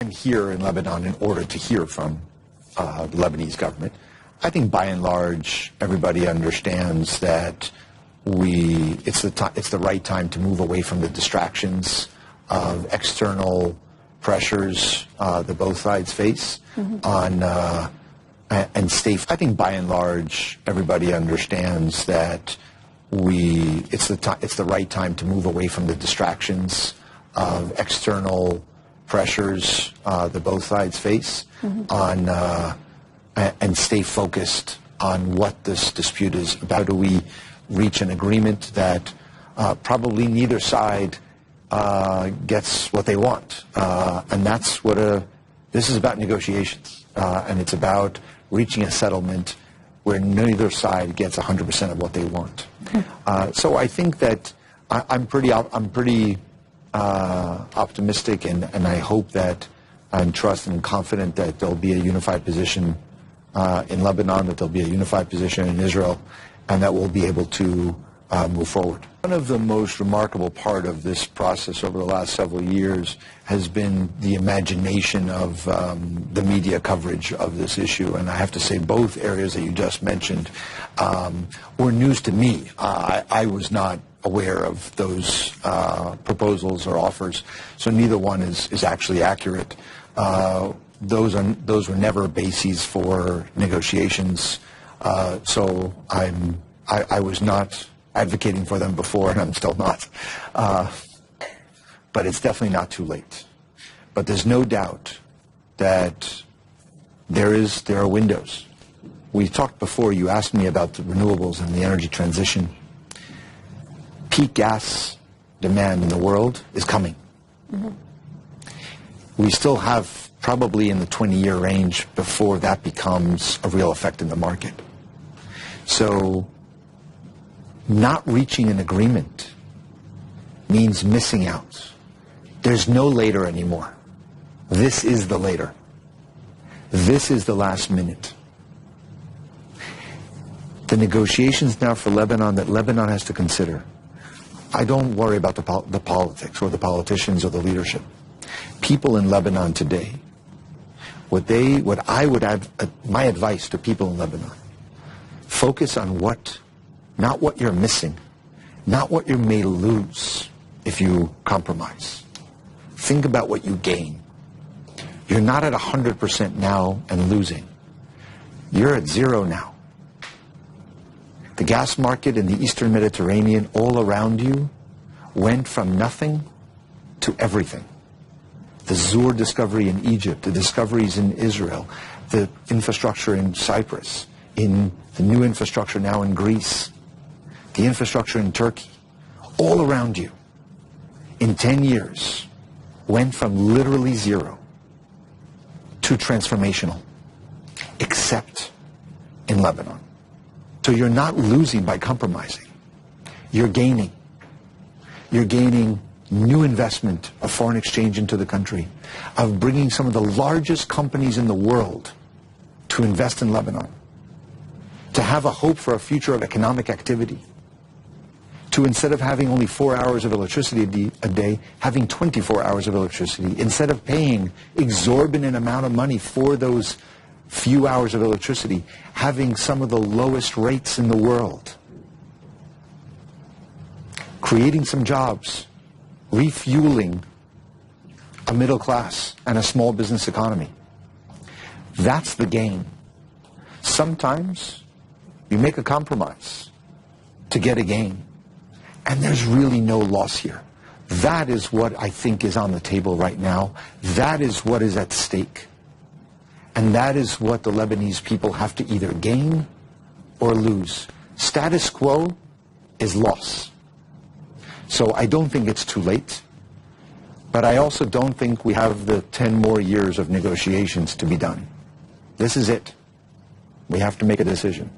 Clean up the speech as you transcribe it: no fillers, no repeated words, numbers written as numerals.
I'm here in Lebanon in order to hear from the Lebanese government. I think by and large everybody understands that it's the right time to move away from the distractions of external pressures that both sides face and stay. I think by and large everybody understands that it's the right time to move away from the distractions of external pressures that both sides face and stay focused on what this dispute is about. How do we reach an agreement that probably neither side gets what they want? And that's what this is about, negotiations. And it's about reaching a settlement where neither side gets 100% of what they want. So I think that I'm pretty optimistic, and I hope that I'm trusting and confident that there'll be a unified position in Lebanon, that there'll be a unified position in Israel, and that we'll be able to move forward. One of the most remarkable part of this process over the last several years has been the imagination of the media coverage of this issue. And I have to say both areas that you just mentioned were news to me. I was not aware of those proposals or offers, so neither one is actually accurate. Those were never bases for negotiations, so I was not advocating for them before, and I'm still not. But it's definitely not too late. But there's no doubt that there are windows. We talked before, you asked me about the renewables and the energy transition. Peak gas demand in the world is coming. We still have probably in the 20-year range before that becomes a real effect in the market. So not reaching an agreement means missing out. There's no later anymore. This is the later. This is the last minute. The negotiations now for Lebanon that Lebanon has to consider. I don't worry about the politics or the politicians or the leadership. People in Lebanon today, what I would add, my advice to people in Lebanon, focus on not what you're missing, not what you may lose if you compromise. Think about what you gain. You're not at 100% now and losing. You're at zero now. The gas market in the Eastern Mediterranean all around you went from nothing to everything. The Zohr discovery in Egypt, the discoveries in Israel, the infrastructure in Cyprus, in the new infrastructure now in Greece, the infrastructure in Turkey, all around you, in 10 years, went from literally zero to transformational, except in Lebanon. So you're not losing by compromising. You're gaining. You're gaining new investment of foreign exchange into the country, of bringing some of the largest companies in the world to invest in Lebanon, to have a hope for a future of economic activity, to instead of having only 4 hours of electricity a day, having 24 hours of electricity, instead of paying exorbitant amount of money for those few hours of electricity, having some of the lowest rates in the world, creating some jobs, refueling a middle class and a small business economy. That's the gain. Sometimes you make a compromise to get a gain, and there's really no loss here. That is what I think is on the table right now. That is what is at stake. And that is what the Lebanese people have to either gain or lose. Status quo is loss. So I don't think it's too late. But I also don't think we have the 10 more years of negotiations to be done. This is it. We have to make a decision.